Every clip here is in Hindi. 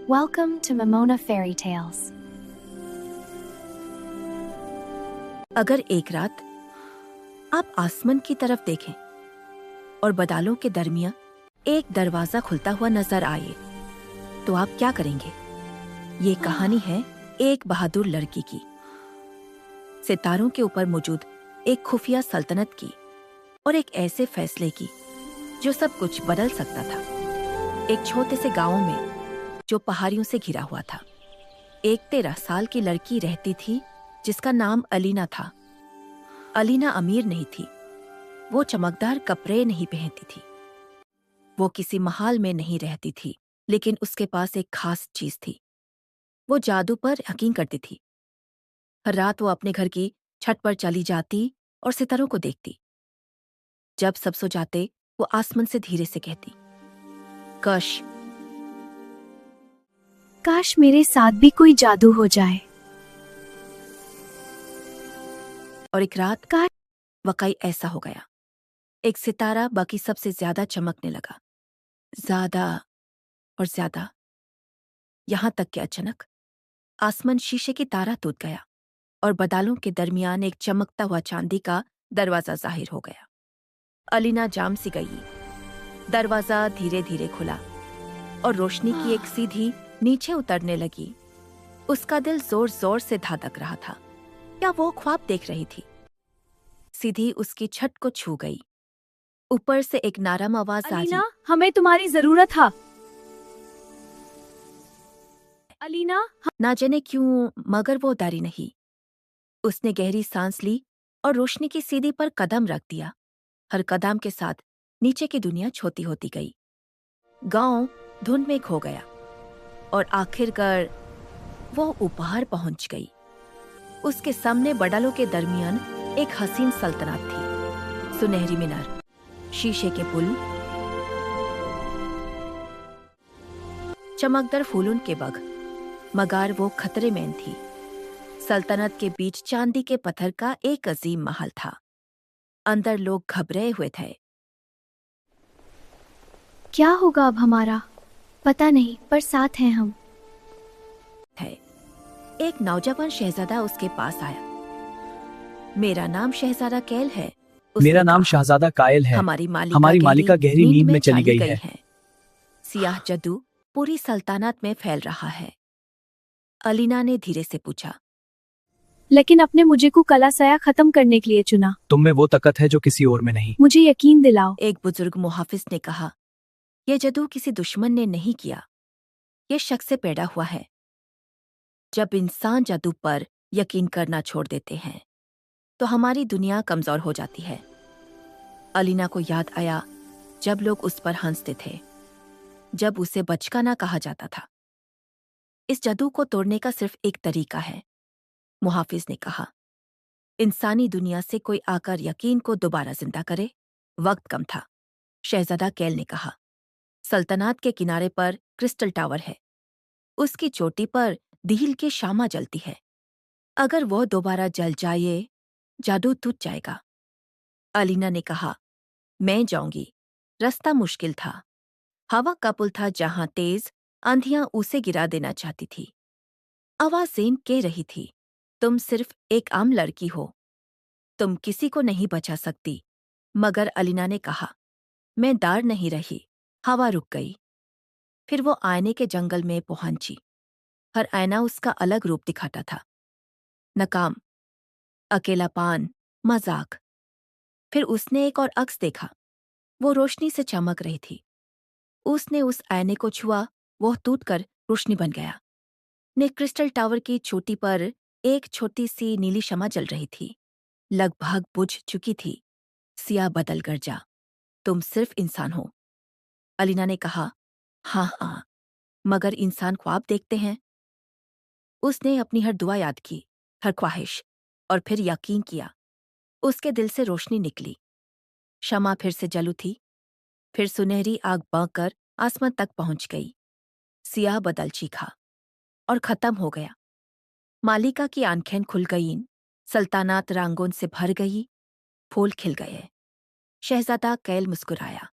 Welcome to Momona Fairy Tales. अगर एक रात आप आसमान की तरफ देखें और बादलों के दरमियान एक दरवाजा खुलता हुआ नजर आए तो आप क्या करेंगे? ये कहानी है एक बहादुर लड़की की, सितारों के ऊपर मौजूद एक खुफिया सल्तनत की और एक ऐसे फैसले की जो सब कुछ बदल सकता था। एक छोटे से गांव में जो पहाड़ियों से घिरा हुआ था, एक 13 साल की लड़की रहती थी जिसका नाम अलीना था। अलीना अमीर नहीं थी, वो चमकदार कपड़े नहीं पहनती थी, वो किसी महल में नहीं रहती थी, लेकिन उसके पास एक खास चीज थी। वो जादू पर यकीन करती थी। हर रात वो अपने घर की छत पर चली जाती और सितारों को देखती। जब सब सो जाते वो आसमान से धीरे से कहती, काश मेरे साथ भी कोई जादू हो जाए। और एक रात का वाकई ऐसा हो गया। एक सितारा बाकी सबसे ज्यादा चमकने लगा, ज्यादा और ज्यादा, यहां तक कि अचानक आसमान शीशे की तारा टूट गया और बादलों के दरमियान एक चमकता हुआ चांदी का दरवाजा जाहिर हो गया। अलीना जाम सी गई। दरवाजा धीरे धीरे खुला और रोशनी की एक सीधी नीचे उतरने लगी। उसका दिल जोर जोर से धड़क रहा था। क्या वो ख्वाब देख रही थी? सीधी उसकी छत को छू गई। ऊपर से एक नरम आवाज आई, अलीना, हमें तुम्हारी जरूरत है। अलीना, ना जाने क्यों मगर वो डरी नहीं। उसने गहरी सांस ली और रोशनी की सीधी पर कदम रख दिया। हर कदम के साथ नीचे की दुनिया छोटी होती गई। गांव धुंध में खो गया और आखिरकार वो ऊपर पहुंच गई। उसके सामने बादलों के दरमियान एक हसीन सल्तनत थी। सुनहरी मीनार, शीशे के पुल, चमकदार फूलों के बाग, मगर वो खतरे में थी। सल्तनत के बीच चांदी के पत्थर का एक अजीम महल था। अंदर लोग घबराए हुए थे। क्या होगा अब हमारा? पता नहीं, पर साथ हैं हम। एक नौजवान शहजादा उसके पास आया। मेरा नाम शहजादा कैल है। मेरा नाम शहजादा कायल है। हमारी हमारी मालिका गहरी नींद में चली गई है। सियाह जादू पूरी सल्तनत में फैल रहा है। अलीना ने धीरे से पूछा, लेकिन अपने मुझे को कला सया खत्म करने के लिए चुना। तुम में वो ताकत है जो किसी और में नहीं। मुझे यकीन दिलाओ। एक बुजुर्ग मुहाफिज ने कहा, यह जादू किसी दुश्मन ने नहीं किया, यह शख्स से पैदा हुआ है। जब इंसान जादू पर यकीन करना छोड़ देते हैं तो हमारी दुनिया कमजोर हो जाती है। अलीना को याद आया जब लोग उस पर हंसते थे, जब उसे बचकाना कहा जाता था। इस जादू को तोड़ने का सिर्फ एक तरीका है, मुहाफिज ने कहा। इंसानी दुनिया से कोई आकर यकीन को दोबारा जिंदा करे। वक्त कम था। शहजादा कैल ने कहा, सल्तनत के किनारे पर क्रिस्टल टावर है। उसकी चोटी पर दिल की शामा जलती है। अगर वो दोबारा जल जाए, जादू टूट जाएगा। अलीना ने कहा, मैं जाऊंगी। रास्ता मुश्किल था। हवा का पुल था जहां तेज आंधियां उसे गिरा देना चाहती थी। आवाज़ें कह रही थी, तुम सिर्फ एक आम लड़की हो, तुम किसी को नहीं बचा सकती। मगर अलीना ने कहा, मैं डर नहीं रही। हवा रुक गई। फिर वो आईने के जंगल में पहुंची। हर आईना उसका अलग रूप दिखाता था। नाकाम, अकेलापन, मजाक। फिर उसने एक और अक्स देखा। वो रोशनी से चमक रही थी। उसने उस आईने को छुआ, वो टूटकर रोशनी बन गया। ने क्रिस्टल टावर की चोटी पर एक छोटी सी नीली शमा जल रही थी। लगभग बुझ चुकी थी। सिया बदल कर जा, तुम सिर्फ इंसान हो। अलीना ने कहा, हाँ, मगर इंसान ख्वाब देखते हैं। उसने अपनी हर दुआ याद की, हर ख्वाहिश, और फिर यकीन किया। उसके दिल से रोशनी निकली। शमा फिर से जल उठी, फिर सुनहरी आग बहकर आसमान तक पहुंच गई। सियाह बदल चीखा और खत्म हो गया। मालिका की आंखें खुल गईं। सल्तनत रंगों से भर गई। फूल खिल गए। शहजादा कैल मुस्कुराया,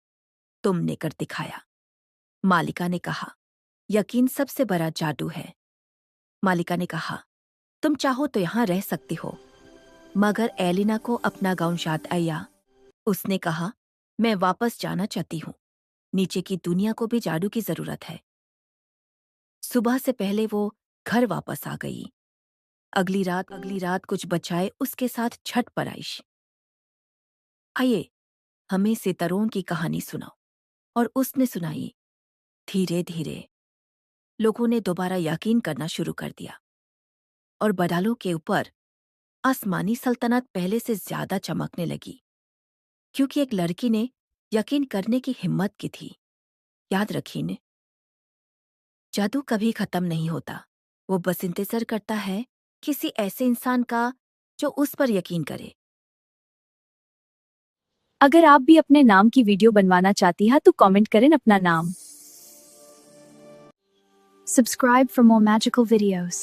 तुमने कर दिखाया। मालिका ने कहा, यकीन सबसे बड़ा जादू है। मालिका ने कहा, तुम चाहो तो यहाँ रह सकती हो, मगर एलिना को अपना गांव याद आया। उसने कहा, मैं वापस जाना चाहती हूँ। नीचे की दुनिया को भी जादू की जरूरत है। सुबह से पहले वो घर वापस आ गई। अगली रात कुछ बचाए उसके साथ छठ पर आई। आइए हमें सितारों की कहानी सुनाओ। और उसने सुनाई। धीरे धीरे लोगों ने दोबारा यकीन करना शुरू कर दिया और बादलों के ऊपर आसमानी सल्तनत पहले से ज्यादा चमकने लगी, क्योंकि एक लड़की ने यकीन करने की हिम्मत की थी। याद रखिए, जादू कभी खत्म नहीं होता, वो बस इंतजार करता है किसी ऐसे इंसान का जो उस पर यकीन करे। अगर आप भी अपने नाम की वीडियो बनवाना चाहती हैं तो कमेंट करें अपना नाम। Subscribe for more magical videos.